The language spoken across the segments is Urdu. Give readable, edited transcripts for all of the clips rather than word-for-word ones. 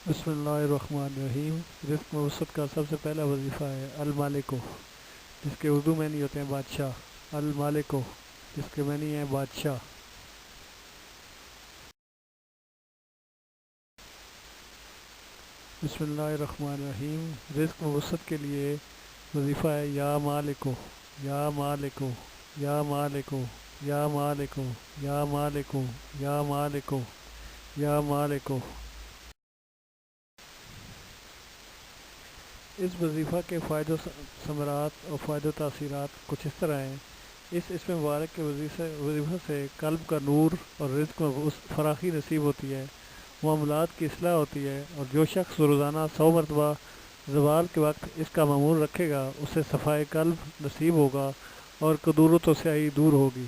بسم اللہ الرحمن الرحیم۔ رزق موسط کا سب سے پہلا وظیفہ ہے المالکو، جس کے اردو میں نہیں ہوتے ہیں بادشاہ، المالکو جس کے میں نہیں ہیں بادشاہ۔ بسم اللہ الرحمن الرحیم۔ رزق موسط کے لیے وظیفہ ہے یا مالکو، یا مالکو، یا مالکو، یا مالکو، یا مالکو، یا مالکو، یا مالکو۔ اس وظیفہ کے فائدہ و ثمرات اور فائدہ و تاثیرات کچھ اس طرح ہیں۔ اس مبارک کے وظیفہ سے قلب کا نور اور رزق میں فراخی نصیب ہوتی ہے، معاملات کی اصلاح ہوتی ہے، اور جو شخص روزانہ 100 مرتبہ زوال کے وقت اس کا معمول رکھے گا اسے صفائے قلب نصیب ہوگا اور کدورت و سیاہی دور ہوگی۔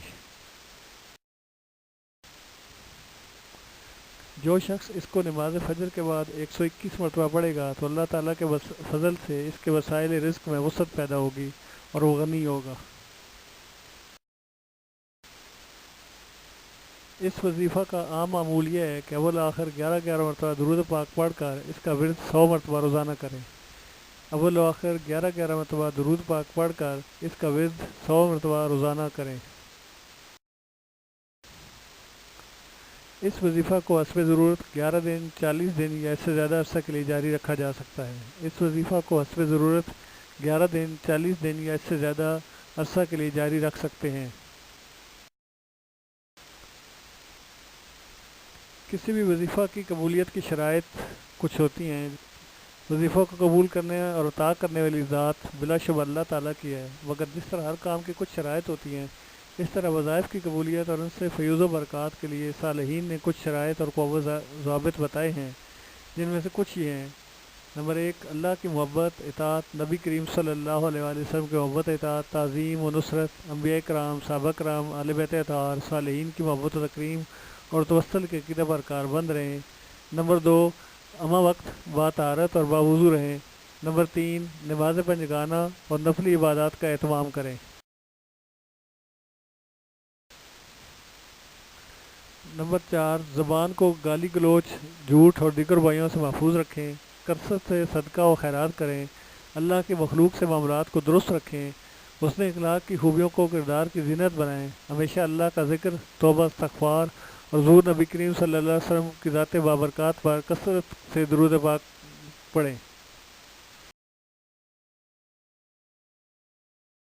جو شخص اس کو نماز فجر کے بعد 121 مرتبہ پڑھے گا تو اللہ تعالیٰ کے فضل سے اس کے وسائل رزق میں وسعت پیدا ہوگی اور وہ غنی ہوگا۔ اس وظیفہ کا عام معمول یہ ہے کہ اول آخر 11 مرتبہ درود پاک پڑھ کر اس کا ورد 100 مرتبہ روزانہ کریں۔ اول و آخر 11 مرتبہ درود پاک پڑھ کر اس کا ورد 100 مرتبہ روزانہ کریں۔ اس وظیفہ کو حسب ضرورت 11 دن، 40 دن یا اس سے زیادہ عرصہ کے لیے جاری رکھا جا سکتا ہے۔ اس وظیفہ کو حسب ضرورت 11 دن، 40 دن یا اس سے زیادہ عرصہ کے لیے جاری رکھ سکتے ہیں۔ کسی بھی وظیفہ کی قبولیت کی شرائط کچھ ہوتی ہیں۔ وظیفوں کو قبول کرنے اور عطا کرنے والی ذات بلا شبہ اللہ تعالیٰ کی ہے، مگر جس طرح ہر کام کی کچھ شرائط ہوتی ہیں، اس طرح وظائف کی قبولیت اور ان سے فیوز و برکات کے لیے صالحین نے کچھ شرائط اور ضوابط بتائے ہیں، جن میں سے کچھ یہ ہیں۔ نمبر 1، اللہ کی محبت، اطاعت، نبی کریم صلی اللہ علیہ وآلہ وسلم کی محبت، اطاعت، تعظیم و نصرت، انبیاء کرام، صحابہ کرام، اہل بیت اطہار، صالحین کی محبت و تکریم اور توسل کے عقیدہ پر کاربند رہیں۔ نمبر 2، اماں وقت باطہارت اور باوضو رہیں۔ نمبر 3، نماز پنجگانہ اور نفلی عبادات کا اہتمام کریں۔ نمبر 4، زبان کو گالی گلوچ، جھوٹ اور دیگر بائیوں سے محفوظ رکھیں۔ کثرت سے صدقہ و خیرات کریں۔ اللہ کی مخلوق سے معاملات کو درست رکھیں۔ حسن اخلاق کی خوبیوں کو کردار کی زینت بنائیں۔ ہمیشہ اللہ کا ذکر، توبہ، استغفار اور حضور نبی کریم صلی اللہ علیہ وسلم کی ذات بابرکات پر کثرت سے درود پاک پڑھیں۔